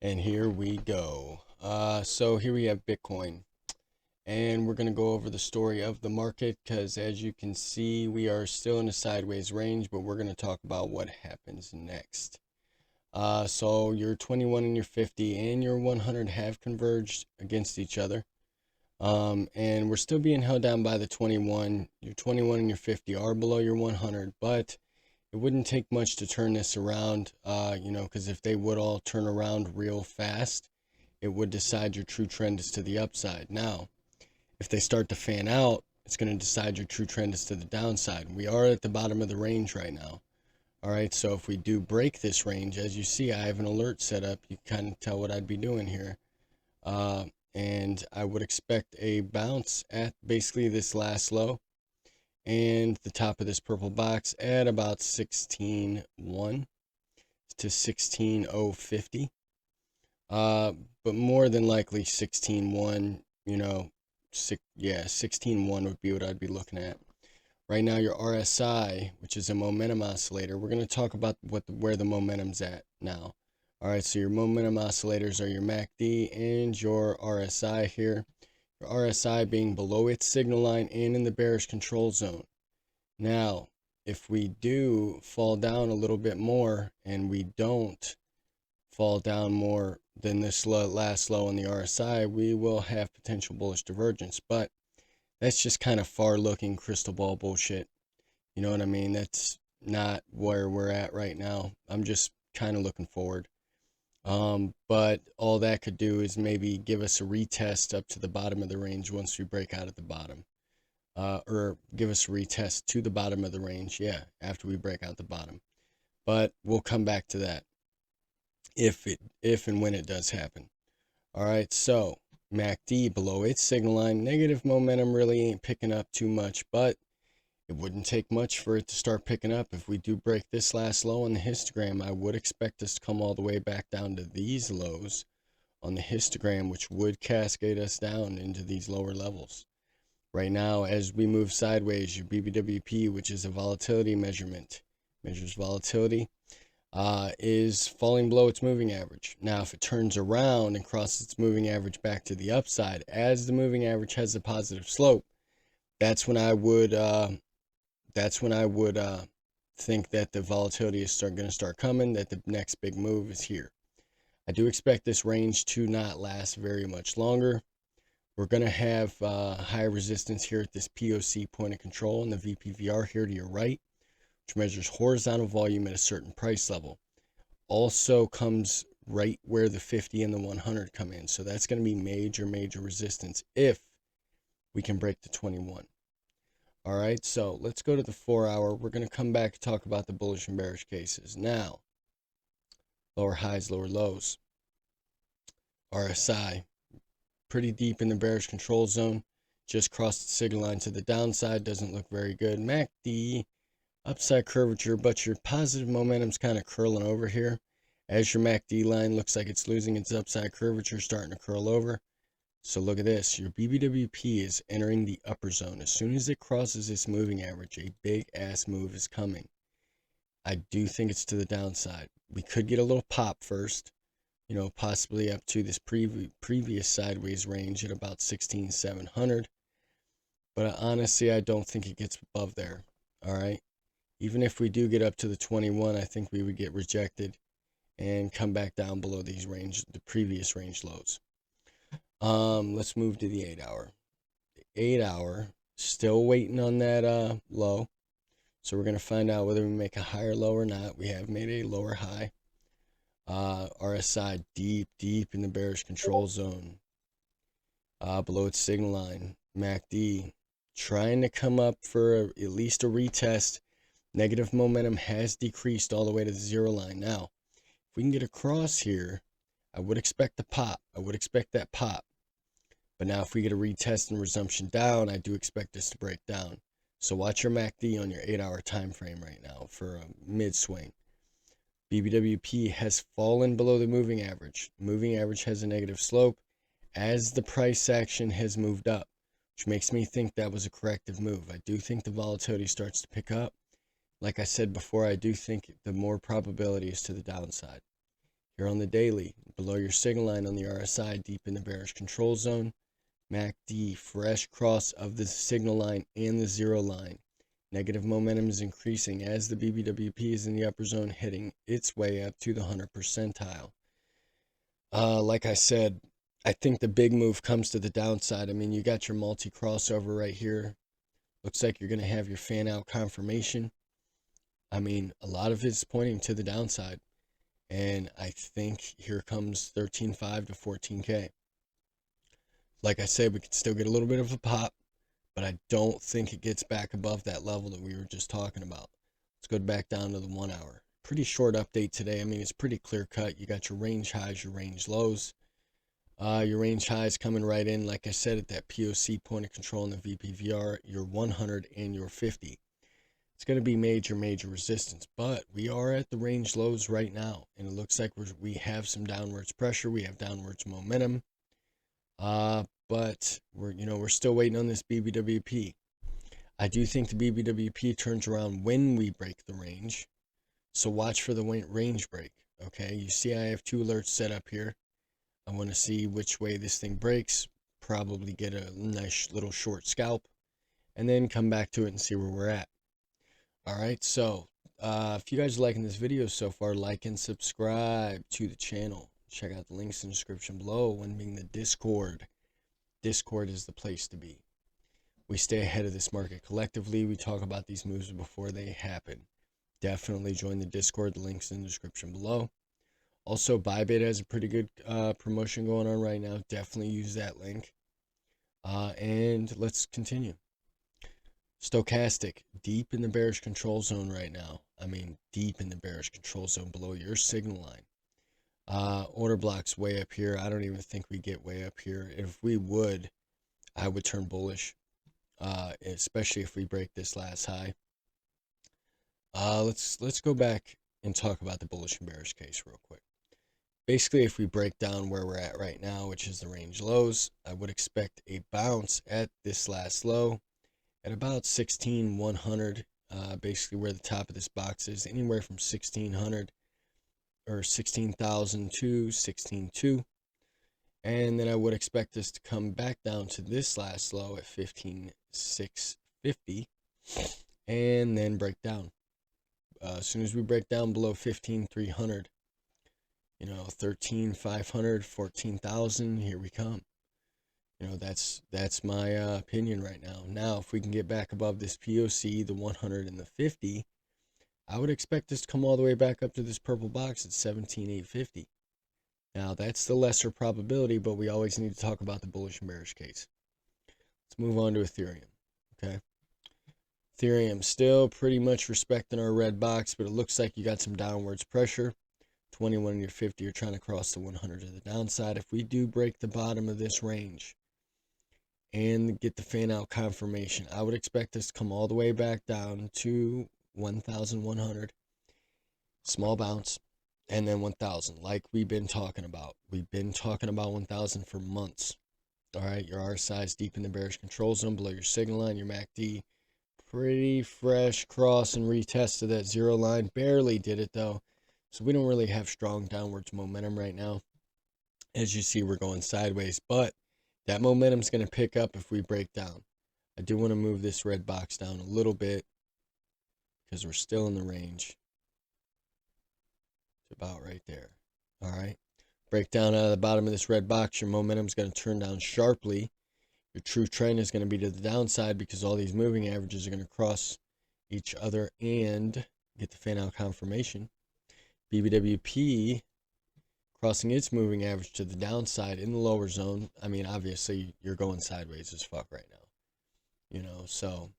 And here we go. So here we have Bitcoin. And we're going to go over the story of the market because as you can see, we are still in a sideways range, but we're going to talk about what happens next. So your 21 and your 50 and your 100 have converged against each other. And we're still being held down by the 21. Your 21 and your 50 are below your 100, but it wouldn't take much to turn this around, because if they would all turn around real fast, it would decide your true trend is to the upside. Now, if they start to fan out, it's going to decide your true trend is to the downside. We are at the bottom of the range right now. All right, so if we do break this range, as you see, I have an alert set up. You can kind of tell what I'd be doing here. And I would expect a bounce at basically this last low and the top of this purple box at about 16.1 to 16.050. But more than likely 16.1, 16.1 would be what I'd be looking at. Right now, your RSI, which is a momentum oscillator, we're going to talk about where the momentum's at now. All right, so your momentum oscillators are your MACD and your RSI here. Your RSI being below its signal line and in the bearish control zone. Now, if we do fall down a little bit more and we don't fall down more than this last low on the RSI, we will have potential bullish divergence. But that's just kind of far-looking crystal ball bullshit. You know what I mean? That's not where we're at right now. I'm just kind of looking forward. But all that could do is maybe give us a retest up to the bottom of the range once we break out at the bottom. Or give us a retest to the bottom of the range, after we break out the bottom. But we'll come back to that if and when it does happen. All right, so MACD below its signal line, negative momentum really ain't picking up too much, but it wouldn't take much for it to start picking up. If we do break this last low on the histogram, I would expect us to come all the way back down to these lows on the histogram, which would cascade us down into these lower levels. Right now, as we move sideways, your BBWP, which is a volatility measurement, measures volatility, is falling below its moving average. Now, if it turns around and crosses its moving average back to the upside, as the moving average has a positive slope, that's when I would think that the volatility is going to start coming, that the next big move is here. I do expect this range to not last very much longer. We're going to have high resistance here at this POC point of control and the VPVR here to your right, which measures horizontal volume at a certain price level. Also comes right where the 50 and the 100 come in. So that's going to be major resistance if we can break the 21. All right, so let's go to the 4-hour. We're going to come back and talk about the bullish and bearish cases. Now, lower highs, lower lows. RSI, pretty deep in the bearish control zone. Just crossed the signal line to the downside. Doesn't look very good. MACD, upside curvature, but your positive momentum's kind of curling over here. As your MACD line looks like it's losing its upside curvature, starting to curl over. So look at this. Your BBWP is entering the upper zone. As soon as it crosses its moving average, a big ass move is coming. I do think it's to the downside. We could get a little pop first, possibly up to this previous sideways range at about 16,700. But honestly, I don't think it gets above there. All right. Even if we do get up to the 21, I think we would get rejected and come back down below the previous range lows. Let's move to the 8-hour. The 8-hour, still waiting on that low. So we're going to find out whether we make a higher low or not. We have made a lower high. RSI deep in the bearish control zone. Below its signal line. MACD trying to come up for at least a retest. Negative momentum has decreased all the way to the zero line. Now, if we can get across here, I would expect the pop. I would expect that pop. But now if we get a retest and resumption down, I do expect this to break down. So watch your MACD on your 8-hour time frame right now for a mid-swing. BBWP has fallen below the moving average. The moving average has a negative slope as the price action has moved up, which makes me think that was a corrective move. I do think the volatility starts to pick up. Like I said before, I do think the more probability is to the downside. Here on the daily, below your signal line on the RSI, deep in the bearish control zone. MACD, fresh cross of the signal line and the zero line. Negative momentum is increasing as the BBWP is in the upper zone, heading its way up to the 100 percentile. Like I said, I think the big move comes to the downside. I mean, you got your multi-crossover right here. Looks like you're going to have your fan out confirmation. I mean, a lot of it's pointing to the downside. And I think here comes 13.5 to 14K. Like I said, we could still get a little bit of a pop, but I don't think it gets back above that level that we were just talking about. Let's go back down to the 1 hour. Pretty short update today. I mean, it's pretty clear cut. You got your range highs, your range lows. Your range highs coming right in, like I said, at that POC point of control in the VPVR, your 100 and your 50. It's going to be major resistance, but we are at the range lows right now, and it looks like we have some downwards pressure. We have downwards momentum. But we're still waiting on this BBWP. I do think the BBWP turns around when we break the range. So watch for the range break. Okay, you see I have 2 alerts set up here. I want to see which way this thing breaks, probably get a nice little short scalp, and then come back to it and see where we're at. All right, so if you guys are liking this video so far, like and subscribe to the channel. Check out the links in the description below, one being the Discord. Discord is the place to be. We stay ahead of this market collectively. We talk about these moves before they happen. Definitely join the Discord. The link's in the description below. Also, Bybit has a pretty good promotion going on right now. Definitely use that link. And let's continue. Stochastic, deep in the bearish control zone right now. I mean, deep in the bearish control zone below your signal line. Order blocks way up here. I don't even think we get way up here. If we would, I would turn bullish, especially if we break this last high. Let's go back and talk about the bullish and bearish case real quick. Basically, if we break down where we're at right now, which is the range lows, I would expect a bounce at this last low at about 16,100, basically where the top of this box is, anywhere from 1600 or 16,000 to 16,200. And then I would expect this to come back down to this last low at 15,650 and then break down. As soon as we break down below 15,300, 13,500, 14,000, here we come. That's my opinion right now. Now, if we can get back above this POC, the 100 and the 50, I would expect this to come all the way back up to this purple box at 17,850. Now, that's the lesser probability, but we always need to talk about the bullish and bearish case. Let's move on to Ethereum, okay? Ethereum still pretty much respecting our red box, but it looks like you got some downwards pressure. 21 and your 50 are trying to cross the 100 to the downside. If we do break the bottom of this range and get the fan out confirmation, I would expect this to come all the way back down to 1,100. Small bounce. And then 1,000, like we've been talking about. We've been talking about 1,000 for months. All right, your RSI is deep in the bearish control zone below your signal line. Your MACD, pretty fresh cross and retest to that zero line. Barely did it though. So we don't really have strong downwards momentum right now. As you see, we're going sideways, but that momentum's going to pick up if we break down. I do want to move this red box down a little bit because we're still in the range. About right there. All right, break down out of the bottom of this red box. Your momentum is going to turn down sharply. Your true trend is going to be to the downside because all these moving averages are going to cross each other and get the fan out confirmation. BBWP crossing its moving average to the downside in the lower zone. I mean, obviously you're going sideways as fuck right now, so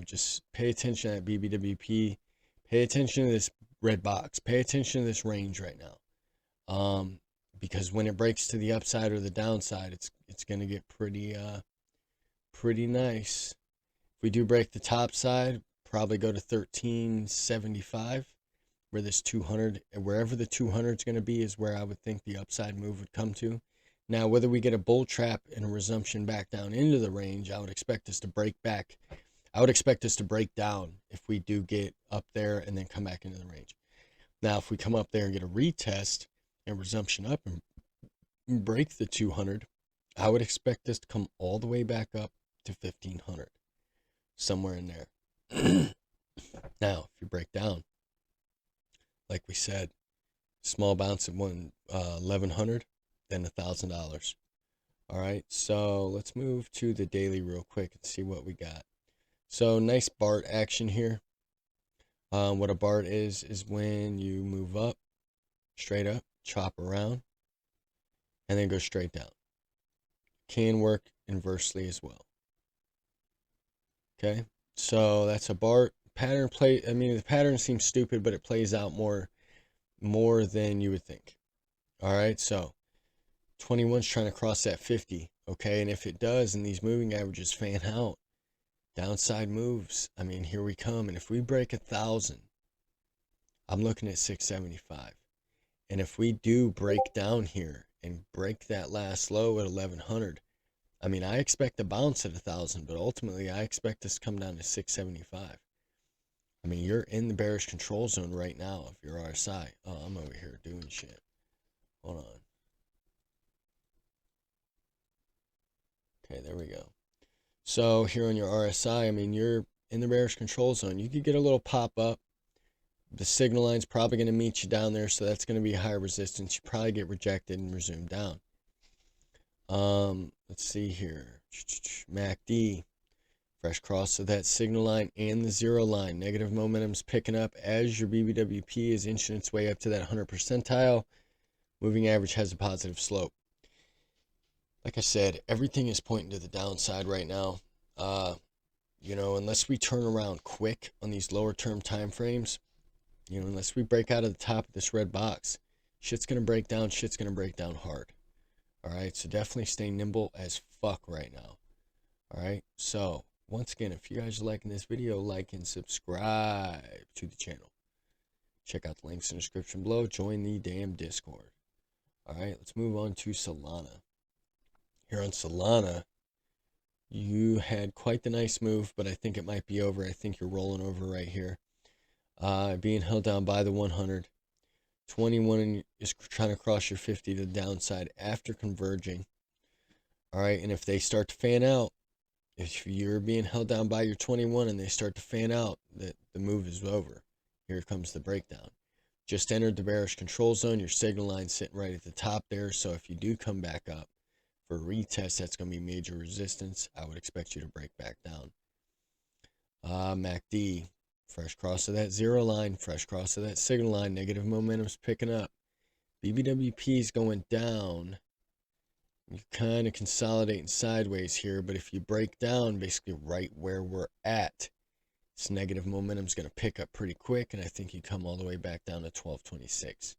just pay attention to that BBWP. Pay attention to this red box. Pay attention to this range right now, because when it breaks to the upside or the downside, it's going to get pretty nice. If we do break the top side, probably go to 1375, where this 200, wherever the 200 is going to be, is where I would think the upside move would come to. Now, whether we get a bull trap and a resumption back down into the range, I would expect us to break back. I would expect us to break down if we do get up there and then come back into the range. Now, if we come up there and get a retest and resumption up and break the 200, I would expect this to come all the way back up to 1500, somewhere in there. Now, if you break down, like we said, small bounce at 1100, then $1,000. All right, so let's move to the daily real quick and see what we got. So nice BART action here. What a BART is when you move up, straight up, chop around, and then go straight down. Can work inversely as well. Okay, so that's a BART pattern play. I mean, the pattern seems stupid, but it plays out more than you would think. All right, so 21's trying to cross that 50. Okay, and if it does, and these moving averages fan out, downside moves. I mean, here we come, and if we break 1,000, I'm looking at 675. And if we do break down here and break that last low at 1100, I mean, I expect a bounce at 1,000, but ultimately I expect this to come down to 675. I mean, you're in the bearish control zone right now of your RSI. Oh, I'm over here doing shit. Hold on. Okay, there we go. So here on your RSI, I mean, you're in the bearish control zone. You could get a little pop up. The signal line's probably going to meet you down there, so that's going to be high resistance. You probably get rejected and resume down. Let's see here. MACD, fresh cross of that signal line and the zero line. Negative momentum's picking up as your BBWP is inching its way up to that 100 percentile. Moving average has a positive slope. Like I said, everything is pointing to the downside right now. You know, unless we turn around quick on these lower term time frames, you know, unless we break out of the top of this red box, shit's going to break down. Shit's going to break down hard. All right, so definitely stay nimble as fuck right now. All right, so once again, if you guys are liking this video, like and subscribe to the channel. Check out the links in the description below. Join the damn Discord. All right, let's move on to Solana. Here on Solana, you had quite the nice move, but I think it might be over. I think you're rolling over right here. Being held down by the 100. 21 is trying to cross your 50 to the downside after converging. All right, and if they start to fan out, if you're being held down by your 21 and they start to fan out, the move is over. Here comes the breakdown. Just entered the bearish control zone. Your signal line sitting right at the top there. So if you do come back up for a retest, that's going to be major resistance. I would expect you to break back down. MACD. Fresh cross of that zero line, fresh cross of that signal line, negative momentum's picking up. BBWP is going down. You're kind of consolidating sideways here, but if you break down basically right where we're at, this negative momentum's going to pick up pretty quick, and I think you come all the way back down to 1226.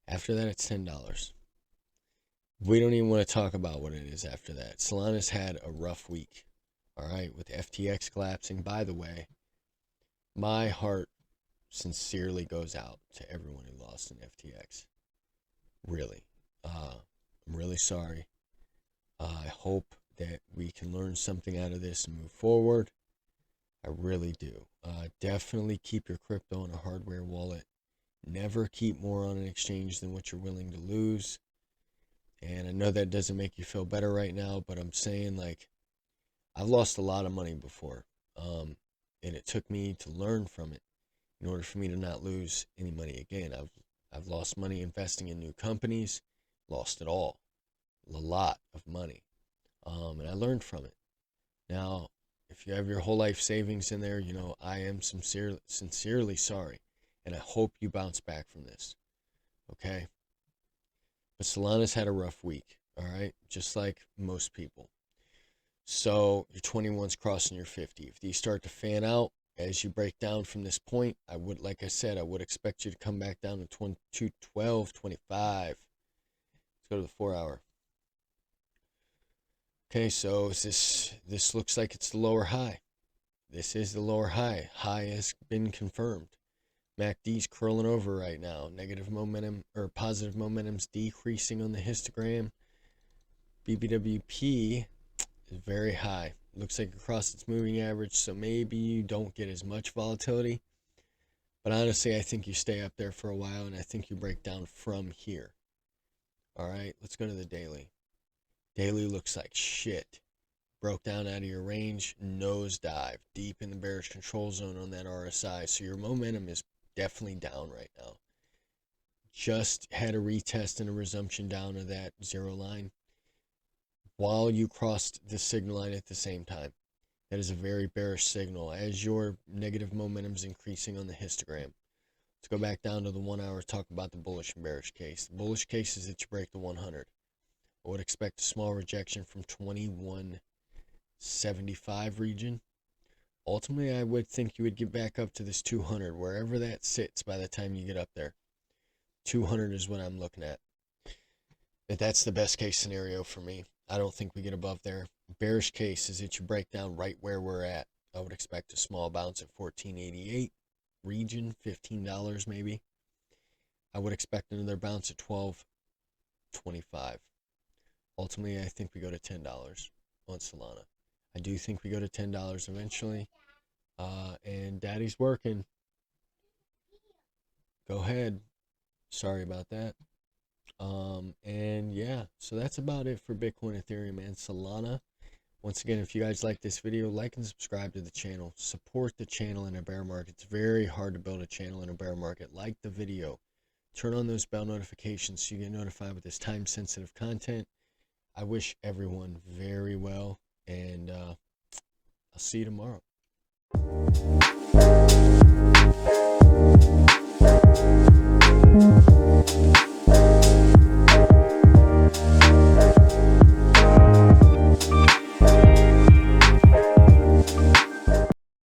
After that, it's $10. We don't even want to talk about what it is after that. Solana's had a rough week, all right, with FTX collapsing. By the way, my heart sincerely goes out to everyone who lost in FTX. Really. I'm really sorry. I hope that we can learn something out of this and move forward. I really do. Definitely keep your crypto in a hardware wallet. Never keep more on an exchange than what you're willing to lose. And I know that doesn't make you feel better right now, but I'm saying, like, I've lost a lot of money before. And it took me to learn from it in order for me to not lose any money again. I've lost money investing in new companies, lost it all, a lot of money, and I learned from it. Now, if you have your whole life savings in there, you know, I am sincerely sorry, and I hope you bounce back from this, okay? But Solana's had a rough week, all right, just like most people. So your 21's crossing your 50. If these start to fan out as you break down from this point, I would, like I said, I would expect you to come back down to 212.25. Let's go to the 4 hour. Okay, so this looks like it's the lower high. This is the lower high. High has been confirmed. MACD's curling over right now. Negative momentum or positive momentum's decreasing on the histogram. BBWP is very high. Looks like across its moving average, so maybe you don't get as much volatility. But honestly, I think you stay up there for a while, and I think you break down from here. All right, let's go to the daily. Daily looks like shit. Broke down out of your range, nosedive, deep in the bearish control zone on that RSI. So your momentum is definitely down right now. Just had a retest and a resumption down of that zero line while you crossed the signal line at the same time. That is a very bearish signal as your negative momentum is increasing on the histogram. Let's go back down to the 1 hour, talk about the bullish and bearish case. The bullish case is that you break the 100. I would expect a small rejection from 2175 region. Ultimately, I would think you would get back up to this 200, wherever that sits by the time you get up there. 200 is what I'm looking at. But that's the best case scenario for me. I don't think we get above there. Bearish case is that you break down right where we're at. I would expect a small bounce at 1488 region, $15 maybe. I would expect another bounce at 1225. Ultimately, I think we go to $10 on Solana. I do think we go to $10 eventually. And Daddy's working. Go ahead. Sorry about that. And yeah, so that's about it for Bitcoin, Ethereum, and Solana. Once again, if you guys like this video, like and subscribe to the channel. Support the channel in a bear market. It's very hard to build a channel in a bear market. Like the video. Turn on those bell notifications so you get notified with this time-sensitive content. I wish everyone very well, and I'll see you tomorrow.